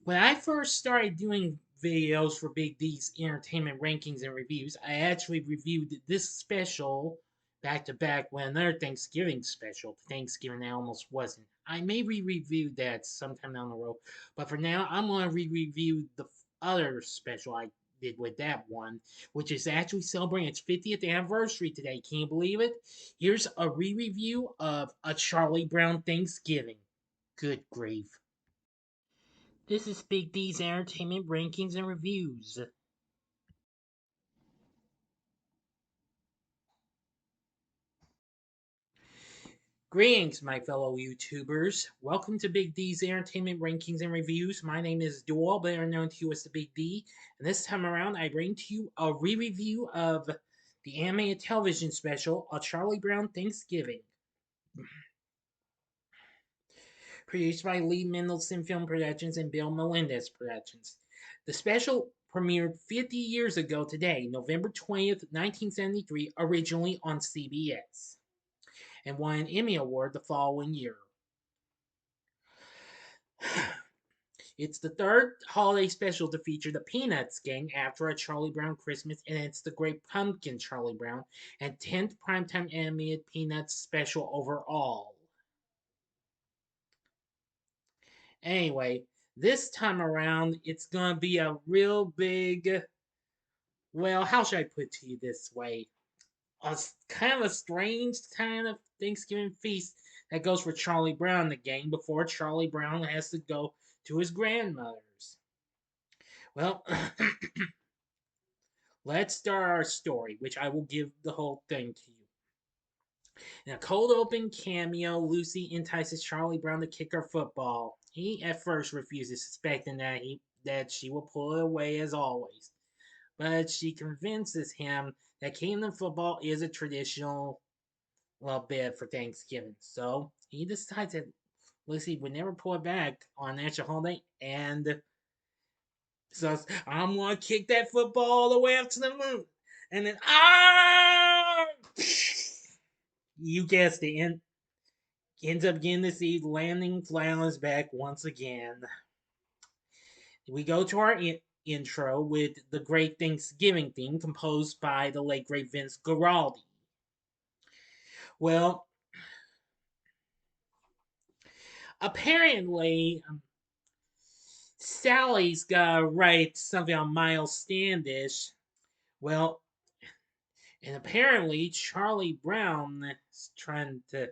When I first started doing videos for Big D's entertainment rankings and reviews, I actually reviewed this special back to back with another Thanksgiving special. Thanksgiving that almost wasn't. I may re-review that sometime down the road, but for now, I'm going to re-review the other special I did with that one, which is actually celebrating its 50th anniversary today. Can you believe it? Here's a re-review of A Charlie Brown Thanksgiving. Good grief. This is Big D's Entertainment Rankings and Reviews. Greetings, my fellow YouTubers. Welcome to Big D's Entertainment Rankings and Reviews. My name is Dual, better known to you as the Big D, and this time around I bring to you a re-review of the animated television special, A Charlie Brown Thanksgiving, produced by Lee Mendelson Film Productions and Bill Melendez Productions. The special premiered 50 years ago today, November 20th, 1973, originally on CBS, and won an Emmy Award the following year. It's the third holiday special to feature the Peanuts gang after A Charlie Brown Christmas, and it's the Great Pumpkin Charlie Brown, and 10th primetime animated Peanuts special overall. Anyway, this time around, it's gonna be a real big, well, how should I put it to you this way? Kind of a strange kind of Thanksgiving feast that goes for Charlie Brown and the gang before Charlie Brown has to go to his grandmother's. Well, let's start our story, which I will give the whole thing to you. In a cold open cameo, Lucy entices Charlie Brown to kick her football. He at first refuses, suspecting that she will pull it away as always. But she convinces him that kicking the football is a traditional bit for Thanksgiving. So he decides that Lucy would never pull it back on national holiday, and so I'm gonna kick that football all the way up to the moon, and then you guessed it, ends up getting to see landing flat on his back once again. We go to our intro with the Great Thanksgiving theme composed by the late great Vince Guaraldi. Well, apparently, Sally's gotta write something on Miles Standish. Well, and apparently Charlie Brown is trying to,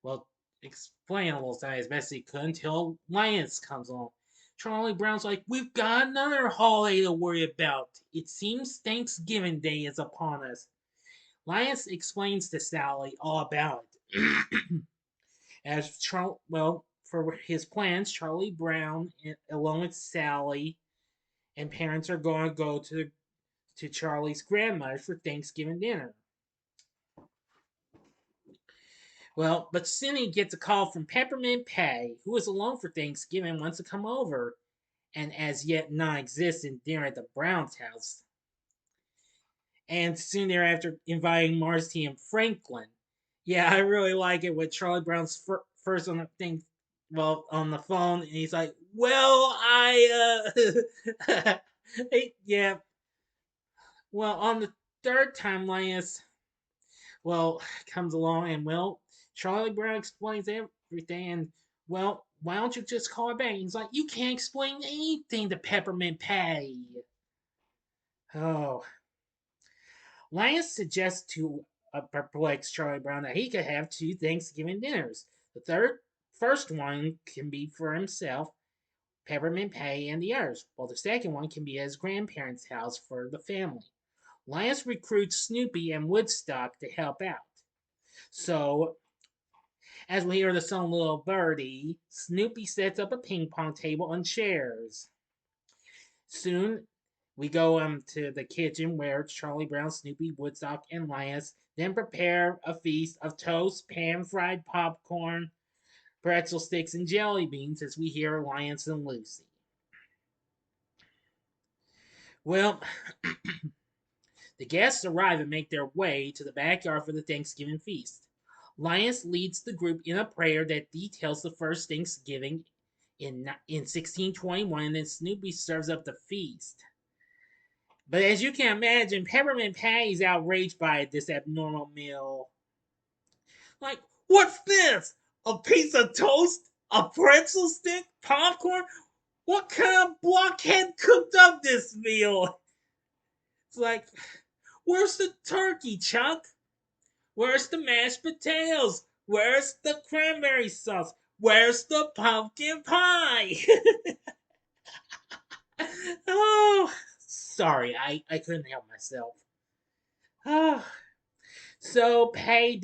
well, explain a little something as best he could until Linus comes along. Charlie Brown's like, "We've got another holiday to worry about. It seems Thanksgiving Day is upon us." Linus explains to Sally all about it. As for his plans, Charlie Brown, along with Sally and parents, are going to go to Charlie's grandmother for Thanksgiving dinner. Well, but Cindy gets a call from Peppermint Patty, who is alone for Thanksgiving and wants to come over, and as yet non-existent dinner at the Browns' house. And soon thereafter, inviting Marcy and Franklin. Yeah, I really like it with Charlie Brown's first on the thing, well, on the phone, and he's like, "Well, yeah, well, on the third time, Linus, well, comes along and, well, Charlie Brown explains everything, and, well, why don't you just call her back?" And he's like, "You can't explain anything to Peppermint Patty." Oh. Linus suggests to a perplexed Charlie Brown that he could have two Thanksgiving dinners. First one can be for himself, Peppermint Patty, and the others, while the second one can be at his grandparents' house for the family. Linus recruits Snoopy and Woodstock to help out. So, as we hear the song Little Birdie, Snoopy sets up a ping pong table and chairs. Soon, we go to the kitchen where Charlie Brown, Snoopy, Woodstock, and Linus then prepare a feast of toast, pan-fried popcorn, pretzel sticks, and jelly beans as we hear Linus and Lucy. Well, the guests arrive and make their way to the backyard for the Thanksgiving feast. Linus leads the group in a prayer that details the first Thanksgiving in 1621, and then Snoopy serves up the feast. But as you can imagine, Peppermint Patty's outraged by this abnormal meal. Like, what's this? A piece of toast? A pretzel stick? Popcorn? What kind of blockhead cooked up this meal? It's like, where's the turkey, Chuck? Where's the mashed potatoes? Where's the cranberry sauce? Where's the pumpkin pie? Oh, sorry, I couldn't help myself. Oh. So Pay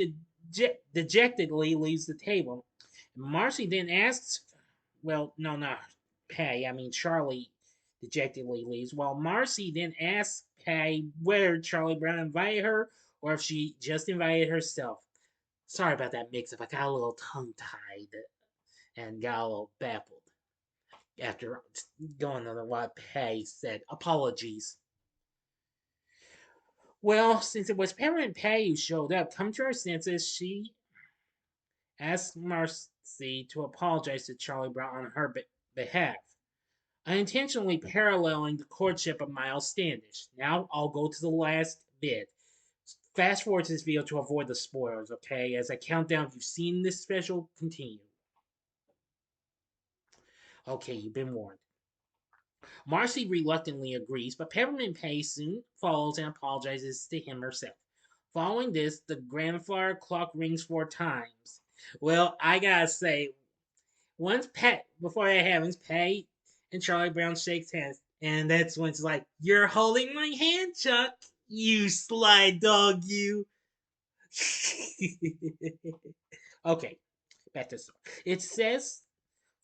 dejectedly leaves the table. Marcy then asks, well, no, not Pay, I mean Charlie dejectedly leaves, while Marcy then asks Pay whether Charlie Brown invited her or if she just invited herself. Sorry about that mix up. I got a little tongue tied and got a little baffled after going on what Pay said. Apologies. Well, since it was Peppermint Patty who showed up, come to her senses, she asks Marcy to apologize to Charlie Brown on her behalf, unintentionally paralleling the courtship of Miles Standish. Now I'll go to the last bit. Fast forward to this video to avoid the spoilers, okay? As I count down, if you've seen this special, continue. Okay, you've been warned. Marcy reluctantly agrees, but Peppermint Patty soon follows and apologizes to him herself. Following this, the grandfather clock rings 4 times. Well, I gotta say, once Pat, before that happens, Patty and Charlie Brown shakes hands, and that's when it's like, "You're holding my hand, Chuck. You sly dog, you." Okay, back to the story. It says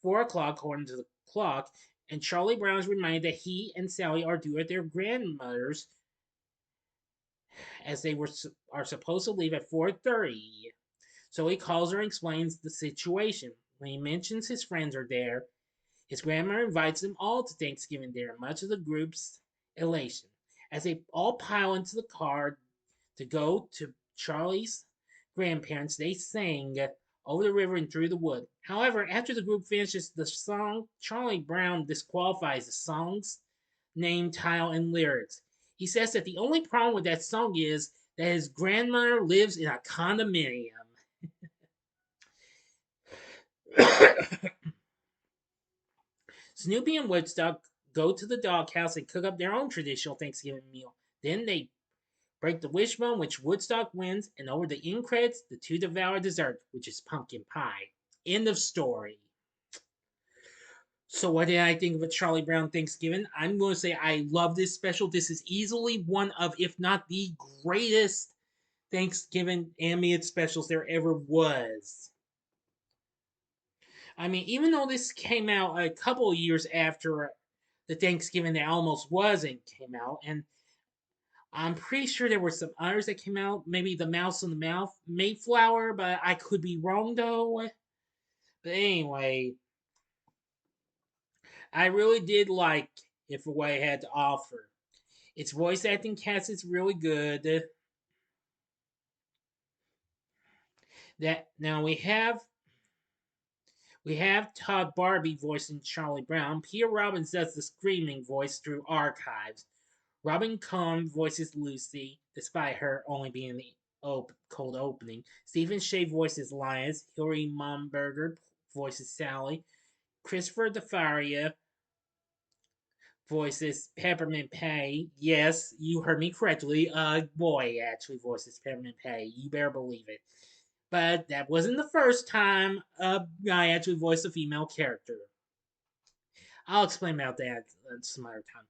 4 o'clock according to the clock, and Charlie Brown is reminded that he and Sally are due at their grandmother's as they are supposed to leave at 4:30. So he calls her and explains the situation. When he mentions his friends are there, his grandmother invites them all to Thanksgiving dinner, much of the group's elation. As they all pile into the car to go to Charlie's grandparents, they sing over the river and through the wood. However, after the group finishes the song, Charlie Brown disqualifies the song's name, title, and lyrics. He says that the only problem with that song is that his grandmother lives in a condominium. Snoopy and Woodstock go to the doghouse and cook up their own traditional Thanksgiving meal. Then they break the wishbone, which Woodstock wins, and over the end credits, the two devour dessert, which is pumpkin pie. End of story. So, what did I think of a Charlie Brown Thanksgiving? I'm going to say I love this special. This is easily one of, if not the greatest Thanksgiving animated specials there ever was. I mean, even though this came out a couple of years after the Thanksgiving that almost wasn't came out, and I'm pretty sure there were some others that came out. Maybe the Mouse in the Mouth, Mayflower, but I could be wrong though. But anyway, I really did like it for what it had to offer. Its voice acting cast is really good. That now we have Todd Barbie voicing Charlie Brown. Peter Robbins does the screaming voice through archives. Robin Cohn voices Lucy, despite her only being in the cold opening. Stephen Shea voices Linus. Hilary Momberger voices Sally. Christopher DeFaria voices Peppermint Patty. Yes, you heard me correctly. A boy actually voices Peppermint Patty. You better believe it. But that wasn't the first time a guy actually voiced a female character. I'll explain about that some other time.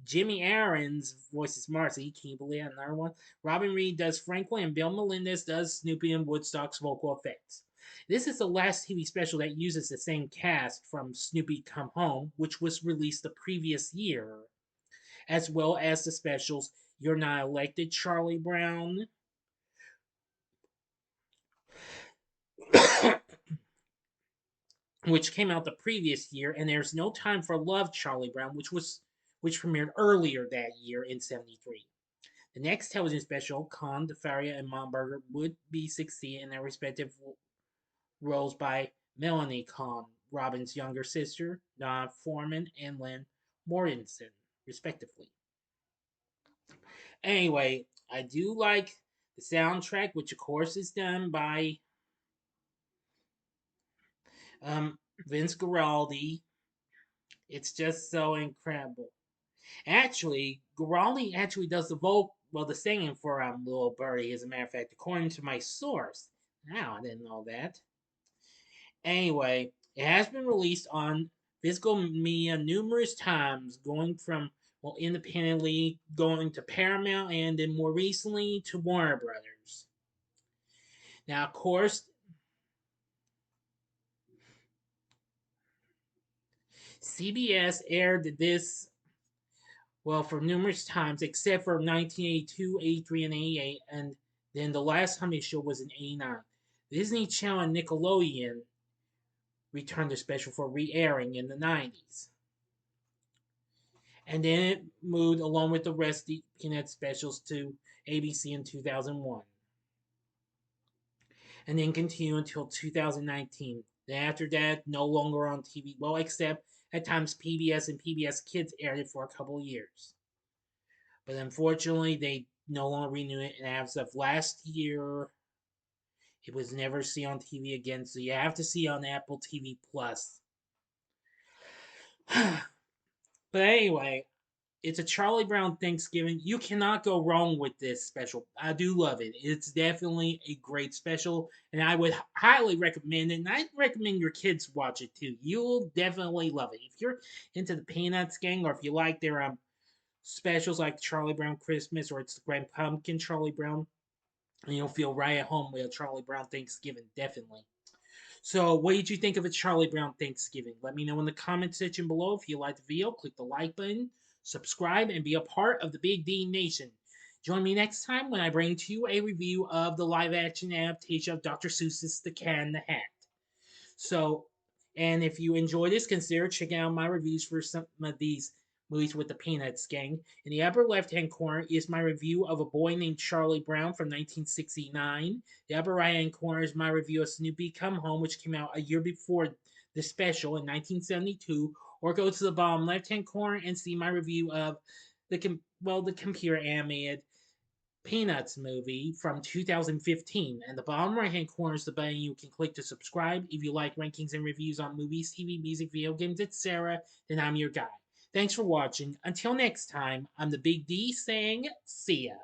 Jimmy Aarons voices Marcy. Can you believe that? Another one. Robin Reed does Franklin, and Bill Melendez does Snoopy and Woodstock's vocal effects. This is the last TV special that uses the same cast from Snoopy Come Home, which was released the previous year, as well as the specials You're Not Elected, Charlie Brown, which came out the previous year, and There's No Time for Love, Charlie Brown, which premiered earlier that year in '73. The next television special, Kahn, DeFaria, and Momberger would be succeed in their respective roles by Melanie Kahn, Robin's younger sister, Donna Foreman, and Lynn Mortensen, respectively. Anyway, I do like the soundtrack, which of course is done by um, Vince Guaraldi. It's just so incredible. Actually, Guaraldi actually does the the singing for Little Birdie. As a matter of fact, according to my source. Now I didn't know that. Anyway, it has been released on physical media numerous times, going from independently going to Paramount and then more recently to Warner Brothers. Now, of course, CBS aired this for numerous times, except for 1982, 83, and 88, and then the last time they showed was in 89. Disney Channel and Nickelodeon returned the special for re-airing in the 90s. And then it moved along with the rest of the Peanut specials to ABC in 2001. And then continued until 2019. Then after that, no longer on TV. Well, except at times PBS and PBS Kids aired it for a couple of years. But unfortunately, they no longer renewed it. And as of last year, it was never seen on TV again. So you have to see it on Apple TV Plus. But anyway, it's a Charlie Brown Thanksgiving. You cannot go wrong with this special. I do love it. It's definitely a great special, and I would highly recommend it. And I'd recommend your kids watch it too. You'll definitely love it. If you're into the Peanuts gang, or if you like their specials like Charlie Brown Christmas or it's the Grand Pumpkin Charlie Brown, and you'll feel right at home with a Charlie Brown Thanksgiving, definitely. So, what did you think of a Charlie Brown Thanksgiving? Let me know in the comment section below. If you liked the video, click the like button, subscribe, and be a part of the Big D Nation. Join me next time when I bring to you a review of the live action adaptation of Dr. Seuss's The Cat in the Hat. So, and if you enjoy this, consider checking out my reviews for some of these movies with the Peanuts gang. In the upper left-hand corner is my review of A Boy Named Charlie Brown from 1969. The upper right-hand corner is my review of Snoopy Come Home, which came out a year before the special in 1972. Or go to the bottom left-hand corner and see my review of the computer animated Peanuts movie from 2015. And the bottom right hand corner is the button you can click to subscribe. If you like rankings and reviews on movies, TV, music, video games, etc., then I'm your guy. Thanks for watching. Until next time, I'm the Big D saying, see ya.